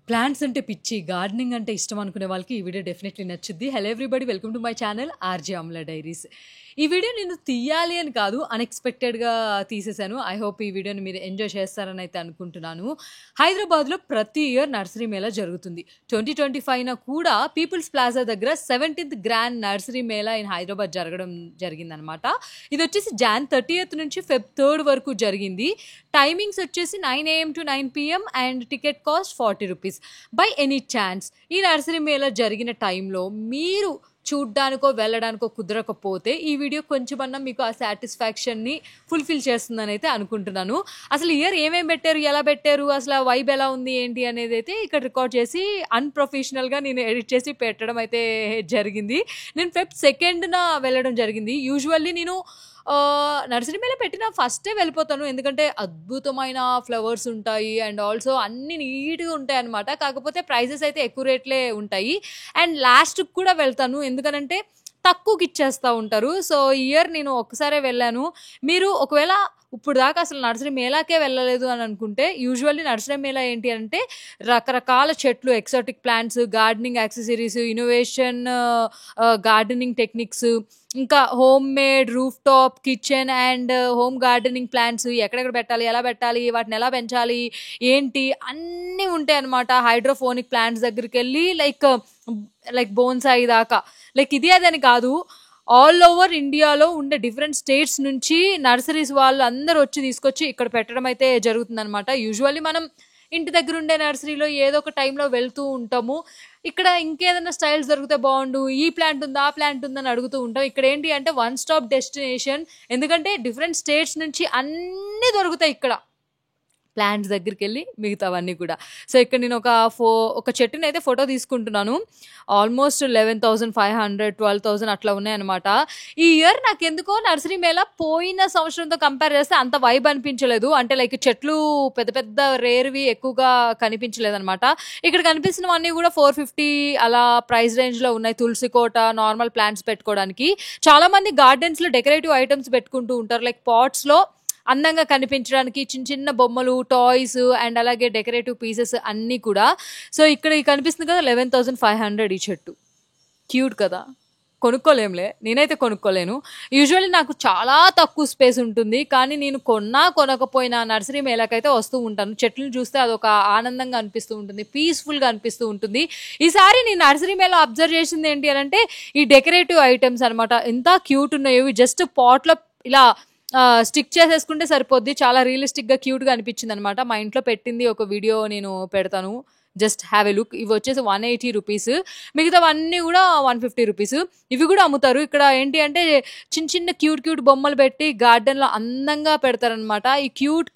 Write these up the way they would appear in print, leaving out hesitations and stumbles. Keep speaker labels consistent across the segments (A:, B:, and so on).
A: Plants అంటే పిచ్చి, gardening అంటే ఇష్టం అనుకునే వాళ్ళకి ఈ వీడియో డెఫినెట్లీ నచ్చుద్ది. Hello everybody, welcome to my channel RJ Amala diaries. ఈ వీడియో నేను తీయాలి అని కాదు, అన్ఎక్స్పెక్టెడ్గా తీసేశాను. ఐ హోప్ ఈ వీడియోని మీరు ఎంజాయ్ చేస్తారని అయితే అనుకుంటున్నాను. హైదరాబాద్లో ప్రతి ఇయర్ నర్సరీ మేళా జరుగుతుంది. 2025 కూడా పీపుల్స్ ప్లాజా దగ్గర 17th grand nursery Mela in Hyderabad జరగడం జరిగిందనమాట. ఇది వచ్చేసి Jan 30th నుంచి Feb 3rd వరకు జరిగింది. టైమింగ్స్ వచ్చేసి 9 AM to 9 PM and ticket cost 40 rupees. By any chance ఈ నర్సరీ మేళా జరిగిన టైంలో మీరు చూడ్డానికో వెళ్ళడానికో కుదరకపోతే ఈ వీడియో కొంచెమన్నా మీకు ఆ సాటిస్ఫాక్షన్ని ఫుల్ఫిల్ చేస్తుందని అయితే అనుకుంటున్నాను. అసలు ఇయర్ ఏమేమి పెట్టారు, ఎలా పెట్టారు, అసలు వైబ్ ఎలా ఉంది ఏంటి అనేది అయితే ఇక్కడ రికార్డ్ చేసి అన్ప్రొఫెషనల్గా నేను ఎడిట్ చేసి పెట్టడం అయితే జరిగింది. నేను Feb 2nd వెళ్ళడం జరిగింది. యూజువల్లీ నేను నర్సరీ మేళ పెట్టిన ఫస్టే వెళ్ళిపోతాను, ఎందుకంటే అద్భుతమైన ఫ్లవర్స్ ఉంటాయి అండ్ ఆల్సో అన్ని నీట్గా ఉంటాయి అనమాట. కాకపోతే ప్రైజెస్ అయితే ఎక్కువ రేట్లే ఉంటాయి. అండ్ లాస్ట్కి కూడా వెళ్తాను, ఎందుకనంటే తక్కువకి ఇచ్చేస్తూ ఉంటారు. సో ఇయర్ నేను ఒక్కసారే వెళ్ళాను. మీరు ఒకవేళ ఇప్పుడు దాకా అసలు నర్సరీ మేళాకే వెళ్ళలేదు అని అనుకుంటే, యూజువల్లీ నర్సరీ మేళా ఏంటి అంటే రకరకాల చెట్లు, exotic plants, gardening accessories, innovation gardening techniques, ఇంకా home made roof top kitchen and home gardening plants ఎక్కడెక్కడ పెట్టాలి, ఎలా పెట్టాలి, వాటిని ఎలా పెంచాలి ఏంటి అన్నీ ఉంటాయి అనమాట. హైడ్రోఫోనిక్ ప్లాంట్స్ దగ్గరికి వెళ్ళి లైక్ బోన్సాయి దాకా, లైక్ ఇది అదని కాదు, ఆల్ ఓవర్ ఇండియాలో ఉండే డిఫరెంట్ స్టేట్స్ నుంచి నర్సరీస్ వాళ్ళు అందరూ వచ్చి తీసుకొచ్చి ఇక్కడ పెట్టడం అయితే జరుగుతుందన్నమాట. యూజువల్లీ మనం ఇంటి దగ్గర ఉండే నర్సరీలో ఏదో ఒక టైంలో వెళ్తూ ఉంటాము. ఇక్కడ ఇంకేదైనా స్టైల్స్ దొరికితే బాగుండు, ఈ ప్లాంట్ ఉందా ఆ ప్లాంట్ ఉందని అడుగుతూ ఉంటాం. ఇక్కడ ఏంటి అంటే వన్ స్టాప్ డెస్టినేషన్, ఎందుకంటే డిఫరెంట్ స్టేట్స్ నుంచి అన్నీ దొరుకుతాయి ఇక్కడ ప్లాంట్స్ దగ్గరికి వెళ్ళి మిగతావన్నీ కూడా. సో ఇక్కడ నేను ఒక చెట్టుని అయితే ఫోటో తీసుకుంటున్నాను. ఆల్మోస్ట్ 11,500 12,000 అట్లా ఉన్నాయన్నమాట. ఈ ఇయర్ నాకు ఎందుకో నర్సరీ మేళ పోయిన సంవత్సరంతో కంపేర్ చేస్తే అంత వైబ్ అనిపించలేదు. అంటే లైక్ చెట్లు పెద్ద పెద్ద రేర్వి ఎక్కువగా కనిపించలేదు అనమాట. ఇక్కడ కనిపిస్తున్నవన్నీ కూడా 450 అలా ప్రైస్ రేంజ్లో ఉన్నాయి. తులసి కోట, నార్మల్ ప్లాంట్స్ పెట్టుకోవడానికి. చాలామంది గార్డెన్స్లో డెకరేటివ్ ఐటమ్స్ పెట్టుకుంటూ ఉంటారు, లైక్ పాట్స్లో అందంగా కనిపించడానికి చిన్న చిన్న బొమ్మలు, టాయ్స్ అండ్ అలాగే డెకరేటివ్ పీసెస్ అన్నీ కూడా. సో ఇక్కడ కనిపిస్తుంది కదా 11,500 ఈ చెట్టు. క్యూట్ కదా, కొనుక్కోలేంలే, నేనైతే కొనుక్కోలేను. యూజువల్లీ నాకు చాలా తక్కువ స్పేస్ ఉంటుంది, కానీ నేను కొనకపోయినా నర్సరీ మేళకైతే వస్తూ ఉంటాను. చెట్లను చూస్తే అదొక ఆనందంగా అనిపిస్తూ ఉంటుంది, పీస్ఫుల్గా అనిపిస్తూ ఉంటుంది. ఈసారి నేను నర్సరీ మేళ అబ్జర్వ్ చేసింది ఏంటి అని అంటే ఈ డెకరేటివ్ ఐటమ్స్ అనమాట. ఎంత క్యూట్ ఉన్నాయో, జస్ట్ పాట్లో ఇలా స్టిక్ చేసేసుకుంటే సరిపోద్ది. చాలా రియలిస్టిక్గా క్యూట్గా అనిపించింది అనమాట. మా ఇంట్లో పెట్టింది ఒక వీడియో నేను పెడతాను, జస్ట్ హ్యావ్ ఎ లుక్. ఇవి వచ్చేసి 180 రూపీస్, మిగతావన్నీ కూడా 150 రూపీస్. ఇవి కూడా అమ్ముతారు. ఇక్కడ ఏంటి అంటే చిన్న చిన్న క్యూట్ బొమ్మలు పెట్టి గార్డెన్లో అందంగా పెడతారనమాట. ఈ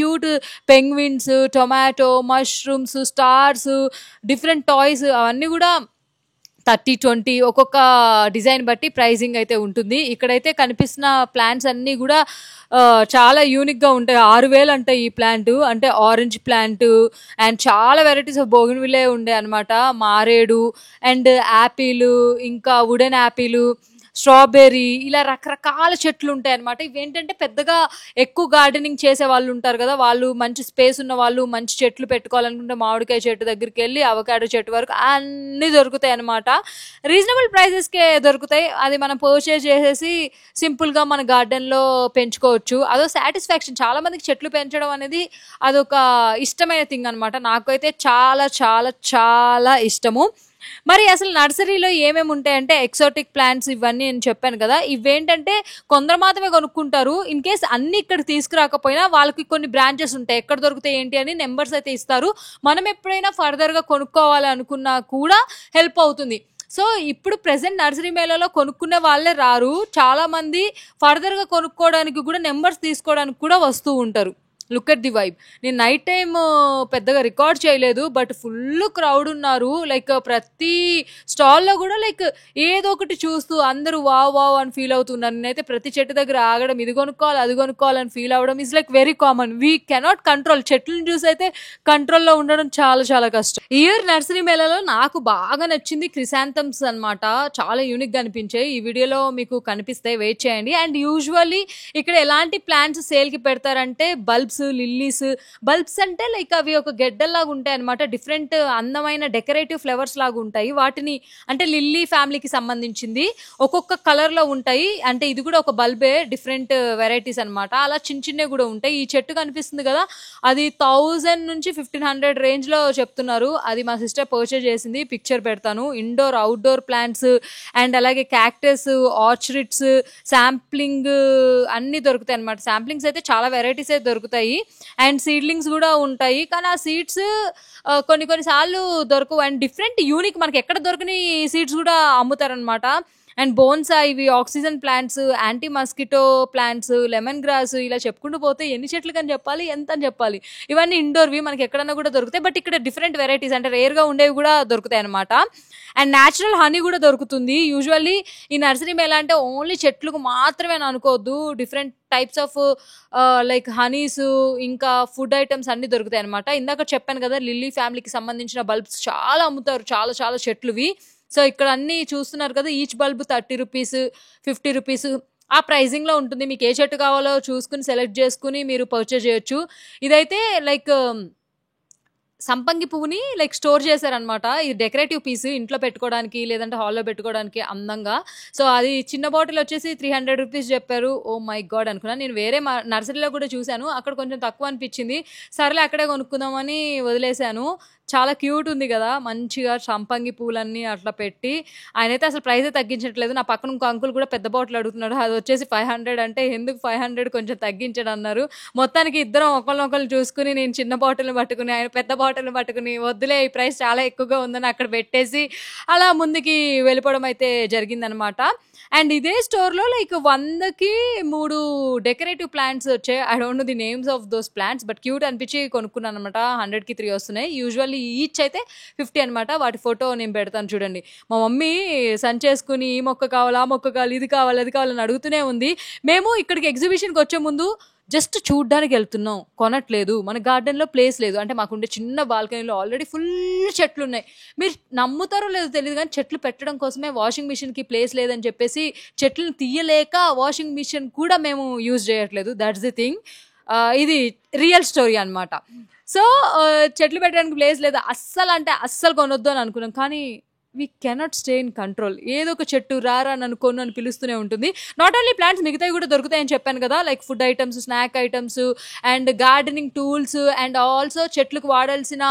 A: cute penguins, tomato, mushrooms, stars, different toys అవన్నీ కూడా 30-20 ఒక్కొక్క డిజైన్ బట్టి ప్రైజింగ్ అయితే ఉంటుంది. ఇక్కడైతే కనిపిస్తున్న ప్లాంట్స్ అన్నీ కూడా చాలా యూనిక్గా ఉంటాయి. 6,000 అంటాయి ఈ ప్లాంట్, అంటే ఆరెంజ్ ప్లాంట్ అండ్ చాలా వెరైటీస్ ఆఫ్ బోగన్విల్లే ఉండే అనమాట. మారేడు అండ్ యాపిల్, ఇంకా వుడెన్ యాపిల్, స్ట్రాబెర్రీ, ఇలా రకరకాల చెట్లు ఉంటాయి అనమాట. ఇవేంటంటే పెద్దగా ఎక్కువ గార్డెనింగ్ చేసే వాళ్ళు ఉంటారు కదా, వాళ్ళు మంచి స్పేస్ ఉన్న వాళ్ళు మంచి చెట్లు పెట్టుకోవాలనుకుంటే మామిడికాయ చెట్టు దగ్గరికి వెళ్ళి అవకాడో చెట్టు వరకు అన్నీ దొరుకుతాయి అనమాట. రీజనబుల్ ప్రైజెస్కే దొరుకుతాయి. అది మనం పర్చేజ్ చేసేసి సింపుల్గా మన గార్డెన్లో పెంచుకోవచ్చు. అదో సాటిస్ఫాక్షన్. చాలామందికి చెట్లు పెంచడం అనేది అదొక ఇష్టమైన థింగ్ అనమాట. నాకైతే చాలా చాలా చాలా ఇష్టము. మరి అసలు నర్సరీలో ఏమేమి ఉంటాయంటే ఎక్సాటిక్ ప్లాంట్స్ ఇవన్నీ నేను చెప్పాను కదా, ఇవేంటంటే కొందరు మాత్రమే కొనుక్కుంటారు. ఇన్ కేస్ అన్ని ఇక్కడ తీసుకురాకపోయినా వాళ్ళకి కొన్ని బ్రాంచెస్ ఉంటాయి, ఎక్కడ దొరుకుతాయి ఏంటి అని నెంబర్స్ అయితే ఇస్తారు. మనం ఎప్పుడైనా ఫర్దర్గా కొనుక్కోవాలి అనుకున్నా కూడా హెల్ప్ అవుతుంది. సో ఇప్పుడు ప్రెసెంట్ నర్సరీ మేళలో కొనుక్కునే వాళ్ళే రారు, చాలామంది ఫర్దర్గా కొనుక్కోవడానికి కూడా నెంబర్స్ తీసుకోవడానికి కూడా వస్తూ ఉంటారు. Look at the vibe. నేను నైట్ టైం పెద్దగా రికార్డ్ చేయలేదు, బట్ ఫుల్ క్రౌడ్ ఉన్నారు. లైక్ ప్రతి స్టాల్లో కూడా లైక్ ఏదో ఒకటి చూస్తూ అందరూ వావ్ అని ఫీల్ అవుతున్నారు. నేనైతే ప్రతి చెట్టు దగ్గర ఆగడం, ఇది కొనుక్కోవాలి అది కొనుక్కోవాలని ఫీల్ అవ్వడం is like very common. We cannot control. చెట్లను చూసి అయితే కంట్రోల్లో ఉండడం చాలా చాలా కష్టం. ఇయర్ నర్సరీ మేళలో నాకు బాగా నచ్చింది క్రిసాంథమ్స్ అనమాట. చాలా యూనిక్గా అనిపించాయి. ఈ వీడియోలో మీకు కనిపిస్తాయి, వెయిట్ చేయండి. అండ్ యూజువల్లీ ఇక్కడ ఎలాంటి ప్లాంట్స్ సేల్కి పెడతారంటే బల్బ్స్ లిల్లీస్. బల్బ్స్ అంటే లైక్ అవి ఒక గెడ్డల్లాగా ఉంటాయి అనమాట. డిఫరెంట్ అందమైన డెకరేటివ్ ఫ్లవర్స్ లాగా ఉంటాయి. వాటిని అంటే లిల్లీ ఫ్యామిలీకి సంబంధించింది. ఒక్కొక్క కలర్లో ఉంటాయి. అంటే ఇది కూడా ఒక బల్బే, డిఫరెంట్ వెరైటీస్ అనమాట. అలా చిన్న చిన్నవి కూడా ఉంటాయి. ఈ చెట్టు కనిపిస్తుంది కదా, అది 1000 నుంచి 1500 రేంజ్లో చెప్తున్నారు. అది మా సిస్టర్ పర్చేజ్ చేసింది, పిక్చర్ పెడతాను. ఇండోర్ అవుట్డోర్ ప్లాంట్స్ అండ్ అలాగే క్యాక్టస్, ఆర్చరిడ్స్, శాంప్లింగ్ అన్నీ దొరుకుతాయి అనమాట. శాంప్లింగ్స్ అయితే చాలా వెరైటీస్ అయితే దొరుకుతాయి అండ్ సీడ్లింగ్స్ కూడా ఉంటాయి. కానీ ఆ సీడ్స్ కొన్నిసార్లు దొరకవు అండ్ డిఫరెంట్ యూనిక్ మనకి ఎక్కడ దొరకని సీడ్స్ కూడా అమ్ముతారనమాట. అండ్ బోన్సా, ఇవి oxygen plants, anti mosquito plants, lemon grass, ఇలా చెప్పుకుంటూ పోతే ఎన్ని చెట్లు కని చెప్పాలి, ఎంత అని చెప్పాలి. ఇవన్నీ ఇండోర్వి, మనకి ఎక్కడన్నా కూడా దొరుకుతాయి. బట్ ఇక్కడ డిఫరెంట్ వెరైటీస్ అంటే రేర్గా ఉండేవి కూడా దొరుకుతాయి అనమాట. అండ్ న్యాచురల్ హనీ కూడా దొరుకుతుంది. యూజువల్లీ ఈ నర్సరీ మేళ అంటే ఓన్లీ చెట్లకు మాత్రమే అని అనుకోవద్దు. Different types of like Honey's, ఇంకా ఫుడ్ ఐటమ్స్ అన్నీ దొరుకుతాయి అనమాట. ఇందాక చెప్పాను కదా, లిల్లీ ఫ్యామిలీకి సంబంధించిన బల్బ్స్ చాలా అమ్ముతారు, చాలా చాలా చెట్లువి. సో ఇక్కడ అన్నీ చూస్తున్నారు కదా, ఈచ్ బల్బ్ 30 రూపీస్, 50 రూపీస్ ఆ ప్రైజింగ్లో ఉంటుంది. మీకు ఏ చెట్టు కావాలో చూసుకుని సెలెక్ట్ చేసుకుని మీరు పర్చేజ్ చేయొచ్చు. ఇదైతే లైక్ సంపంగి పువ్వుని లైక్ స్టోర్ చేశారనమాట. ఇది డెకరేటివ్ పీస్, ఇంట్లో పెట్టుకోవడానికి లేదంటే హాల్లో పెట్టుకోవడానికి అందంగా. సో అది చిన్న బాటిల్ వచ్చేసి 300 రూపీస్ చెప్పారు. ఓ మై గాడ్ అనుకున్నాను. నేను వేరే నర్సరీలో కూడా చూశాను, అక్కడ కొంచెం తక్కువ అనిపించింది. సరేలే అక్కడే కొనుక్కుందామని వదిలేశాను. చాలా క్యూట్ ఉంది కదా, మంచిగా సంపంగి పూలన్నీ అట్లా పెట్టి. ఆయనైతే అసలు ప్రైజే తగ్గించట్లేదు. నా పక్కన ఇంకో అంకుల్ కూడా పెద్ద బాటిల్ అడుగుతున్నాడు, అది వచ్చేసి 500 అంటే ఎందుకు 500 కొంచెం తగ్గించడం అన్నారు. మొత్తానికి ఇద్దరం ఒకరినొకరు చూసుకుని, నేను చిన్న బాటిల్ పట్టుకుని ఆయన పెద్ద బాటిల్ పట్టుకుని, వద్దులే ఈ ప్రైస్ చాలా ఎక్కువగా ఉందని అక్కడ పెట్టేసి అలా ముందుకి వెళ్ళిపోవడం అయితే జరిగిందనమాట. అండ్ ఇదే స్టోర్లో లైక్ 100కి 3 డెకరేటివ్ ప్లాంట్స్ వచ్చాయి. I don't know the names of those plants, but cute అనిపించి కొనుక్కున్నాను అనమాట. 100కి 3 వస్తున్నాయి. యూజువల్లీ ఈచ్ అయితే 50 అనమాట. వాటి ఫోటో నేను పెడతాను చూడండి. మా మమ్మీ సంచేసుకుని ఈ మొక్క కావాలి, ఆ మొక్క కావాలి, ఇది కావాలి, అది కావాలని అడుగుతూనే ఉంది. మేము ఇక్కడికి ఎగ్జిబిషన్కి వచ్చే ముందు జస్ట్ చూడ్డానికి వెళ్తున్నాం, కొనట్లేదు. మన గార్డెన్లో ప్లేస్ లేదు. అంటే మాకుండే చిన్న బాల్కనీలో ఆల్రెడీ ఫుల్ చెట్లు ఉన్నాయి. మీరు నమ్ముతారో లేదో తెలియదు కానీ చెట్లు పెట్టడం కోసమే వాషింగ్ మిషన్కి ప్లేస్ లేదని చెప్పేసి చెట్లను తీయలేక వాషింగ్ మిషన్ కూడా మేము యూజ్ చేయట్లేదు. That's the thing. ఇది రియల్ స్టోరీ అనమాట. సో చెట్లు పెట్టడానికి ప్లేస్ లేదు, అస్సలు అంటే అస్సలు కొనొద్దు అని అనుకున్నాం. కానీ we cannot stay in control. ఏదో ఒక చెట్టు రారా నన్ను కొను అని పిలుస్తూనే ఉంటుంది. నాట్ ఓన్లీ ప్లాంట్స్, మిగతావి కూడా దొరుకుతాయని చెప్పాను కదా, like food items, snack items and gardening tools and also చెట్లకు వాడాల్సిన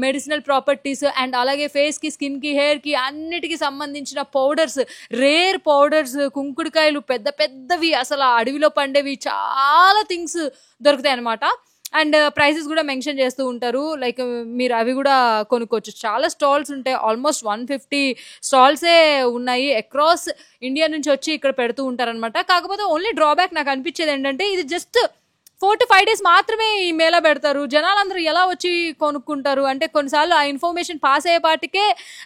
A: మెడిసినల్ ప్రాపర్టీస్ అండ్ అలాగే ఫేస్కి, స్కిన్కి, హెయిర్కి అన్నిటికీ సంబంధించిన పౌడర్స్, రేర్ పౌడర్స్, కుంకుడుకాయలు పెద్ద పెద్దవి, అసలు అడవిలో పండేవి, చాలా థింగ్స్ దొరుకుతాయి అనమాట. అండ్ ప్రైసెస్ కూడా మెన్షన్ చేస్తూ ఉంటారు. లైక్ మీరు అవి కూడా కొనుక్కోవచ్చు. చాలా స్టాల్స్ ఉంటాయి, ఆల్మోస్ట్ 150 స్టాల్సే ఉన్నాయి. అక్రాస్ ఇండియా నుంచి వచ్చి ఇక్కడ పెడుతూ ఉంటారనమాట. కాకపోతే ఓన్లీ డ్రాబ్యాక్ నాకు అనిపించేది ఏంటంటే, ఇది జస్ట్ 4 to 5 days మాత్రమే ఈ మేళా పెడతారు. జనాలందరూ ఎలా వచ్చి కొనుక్కుంటారు అంటే, కొన్నిసార్లు ఆ ఇన్ఫర్మేషన్ పాస్ అయ్యేపాటికే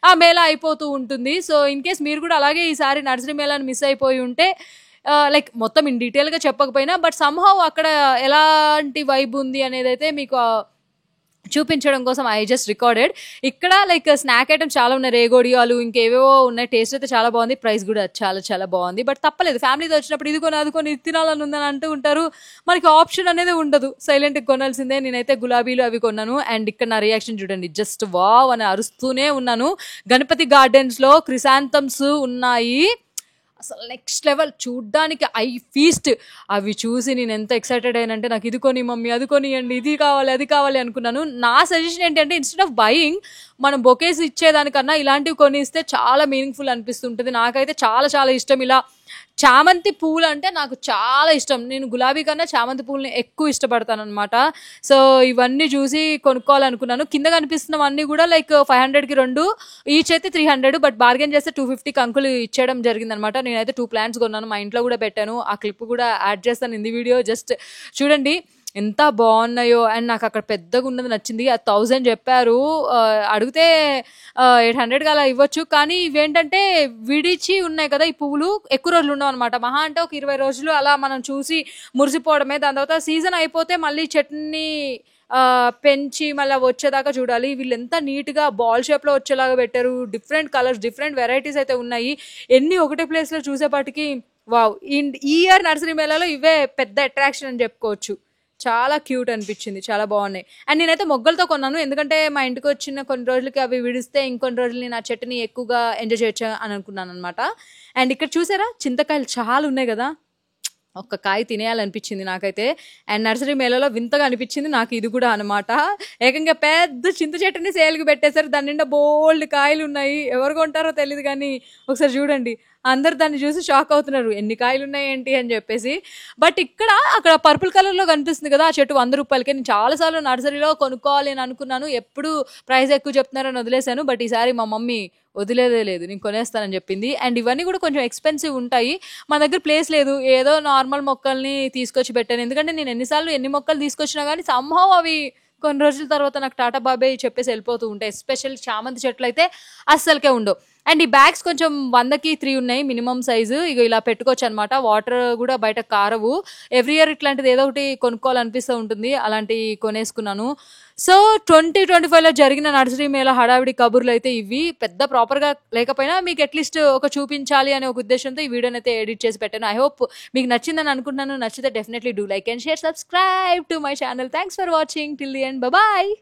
A: ఆ మేళా అయిపోతూ ఉంటుంది. సో ఇన్ కేస్ మీరు కూడా అలాగే ఈసారి నర్సరీ మేళాని మిస్ అయిపోయి ఉంటే, లైక్ మొత్తం ఇన్ డీటెయిల్గా చెప్పకపోయినా బట్ సమ్హౌ అక్కడ ఎలాంటి వైబ్ ఉంది అనేది అయితే మీకు చూపించడం కోసం ఐ జస్ట్ రికార్డెడ్. ఇక్కడ లైక్ స్నాక్ ఐటమ్స్ చాలా ఉన్నాయి, రేగోడియాలు, ఇంకేవేవో ఉన్నాయి. టేస్ట్ అయితే చాలా బాగుంది, ప్రైస్ కూడా చాలా చాలా బాగుంది. బట్ తప్పలేదు, ఫ్యామిలీతో వచ్చినప్పుడు ఇది కొని అది కొని ఇది తినాలని ఉందని అంటూ ఉంటారు. మనకి ఆప్షన్ అనేది ఉండదు, సైలెంట్గా కొనాల్సిందే. నేనైతే గులాబీలు అవి కొన్నాను. అండ్ ఇక్కడ నా రియాక్షన్ చూడండి, జస్ట్ వావ్ అని అరుస్తూనే ఉన్నాను. గణపతి గార్డెన్స్లో క్రిసాంథమ్స్ ఉన్నాయి, అసలు నెక్స్ట్ లెవెల్. చూడ్డానికి ఐ ఫీస్ట్. అవి చూసి నేను ఎంత ఎక్సైటెడ్ అయినంటే, నాకు ఇది కొని మమ్మీ, అది కొనియండి, ఇది కావాలి, అది కావాలి అనుకున్నాను. నా సజెషన్ ఏంటంటే, ఇన్స్టెడ్ ఆఫ్ బయింగ్ మనం బొకేస్ ఇచ్చేదానికన్నా ఇలాంటివి కొనిస్తే చాలా మీనింగ్ఫుల్ అనిపిస్తుంటుంది. నాకైతే చాలా చాలా ఇష్టం. ఇలా చామంతి పూలు అంటే నాకు చాలా ఇష్టం. నేను గులాబీ కన్నా చామంతి పూలని ఎక్కువ ఇష్టపడతాను అనమాట. సో ఇవన్నీ చూసి కొనుక్కోవాలనుకున్నాను. కింద కనిపిస్తున్నవన్నీ కూడా లైక్ 500కి 2, ఈచ్ అయితే 300, బట్ బార్గెన్ చేస్తే 250కి అంకులు ఇచ్చేయడం జరిగిందనమాట. నేనైతే 2 ప్లాంట్స్ కొన్నాను, మా ఇంట్లో కూడా పెట్టాను. ఆ క్లిప్ కూడా యాడ్ చేస్తాను ఇన్ ది వీడియో. జస్ట్ చూడండి ఎంత బాగున్నాయో. అండ్ నాకు అక్కడ పెద్దగా ఉన్నది నచ్చింది. అది 1000 చెప్పారు. అడిగితే 800కి అలా ఇవ్వచ్చు. కానీ ఇవేంటంటే విడిచి ఉన్నాయి కదా ఈ పువ్వులు, ఎక్కువ రోజులు ఉండవు అనమాట. మహా అంటే ఒక 20 రోజులు అలా మనం చూసి మురిసిపోవడమే. దాని తర్వాత సీజన్ అయిపోతే మళ్ళీ చట్నీ పెంచి మళ్ళీ వచ్చేదాకా చూడాలి. వీళ్ళు ఎంత నీట్గా బాల్ షేప్లో వచ్చేలాగా పెట్టారు. డిఫరెంట్ కలర్స్, డిఫరెంట్ వెరైటీస్ అయితే ఉన్నాయి. ఎన్ని ఒకటే ప్లేస్లో చూసేపాటికి వావ్. ఈ ఇయర్ నర్సరీ మేళాలో ఇవే పెద్ద అట్రాక్షన్ అని చెప్పుకోవచ్చు. చాలా క్యూట్ అనిపించింది. చాలా బాగున్నాయి. అండ్ నేనైతే మొగ్గలతో కొన్నాను. ఎందుకంటే మా ఇంటికి వచ్చిన కొన్ని రోజులకి అవి విడిస్తే ఇంకొన్ని రోజులు నేను ఆ చెట్టుని ఎక్కువగా ఎంజాయ్ చేయొచ్చు అని అనుకున్నాను అనమాట. అండ్ ఇక్కడ చూసారా చింతకాయలు చాలా ఉన్నాయి కదా, ఒక్క కాయ తినేయాలనిపించింది నాకైతే. అండ్ నర్సరీ మేళలో వింతగా అనిపించింది నాకు ఇది కూడా అనమాట. ఏకంగా పెద్ద చింత చెట్టుని సేల్కి పెట్టేశారు. దాని నిండా బోల్డ్ కాయలు ఉన్నాయి. ఎవరు కొంటారో తెలియదు కానీ ఒకసారి చూడండి, అందరు దాన్ని చూసి షాక్ అవుతున్నారు, ఎన్ని కాయలు ఉన్నాయి ఏంటి అని చెప్పేసి. బట్ అక్కడ పర్పుల్ కలర్లో కనిపిస్తుంది కదా ఆ చెట్టు 100 రూపాయలకే. నేను చాలాసార్లు నర్సరీలో కొనుక్కోవాలి అని అనుకున్నాను, ఎప్పుడు ప్రైస్ ఎక్కువ చెప్తున్నారని వదిలేశాను. బట్ ఈసారి మా మమ్మీ వదిలేదే లేదు, నేను కొనేస్తానని చెప్పింది. అండ్ ఇవన్నీ కూడా కొంచెం ఎక్స్పెన్సివ్ ఉంటాయి. మా దగ్గర ప్లేస్ లేదు, ఏదో నార్మల్ మొక్కల్ని తీసుకొచ్చి పెట్టాను. ఎందుకంటే నేను ఎన్ని మొక్కలు తీసుకొచ్చినా కానీ సంహవ్ అవి కొన్ని రోజుల తర్వాత నాకు టాటా బాబాయ్ చెప్పేసి వెళ్ళిపోతూ ఉంటాయి. ఎస్పెషల్ చామంతి చెట్లు అయితే అస్సలకే ఉండవు. అండ్ ఈ బ్యాగ్స్ కొంచెం 100కి 3 ఉన్నాయి మినిమం సైజు. ఇక ఇలా పెట్టుకోవచ్చు అనమాట. వాటర్ కూడా బయట కారవు. ఎవ్రీ ఇయర్ ఇట్లాంటిది ఏదో ఒకటి కొనుక్కోవాలనిపిస్తూ ఉంటుంది, అలాంటివి కొనేసుకున్నాను. సో 2025లో జరిగిన నర్సరీ మేళ హడావిడి కబుర్లు అయితే ఇవి. పెద్ద ప్రాపర్గా లేకపోయినా మీకు అట్లీస్ట్ ఒక చూపించాలి అనే ఒక ఉద్దేశంతో ఈ వీడియోని అయితే ఎడిట్ చేసి పెట్టాను. ఐ హోప్ మీకు నచ్చిందని అనుకుంటున్నాను. నచ్చితే definitely do like and share, subscribe to my channel. Thanks for watching till the end. Bye.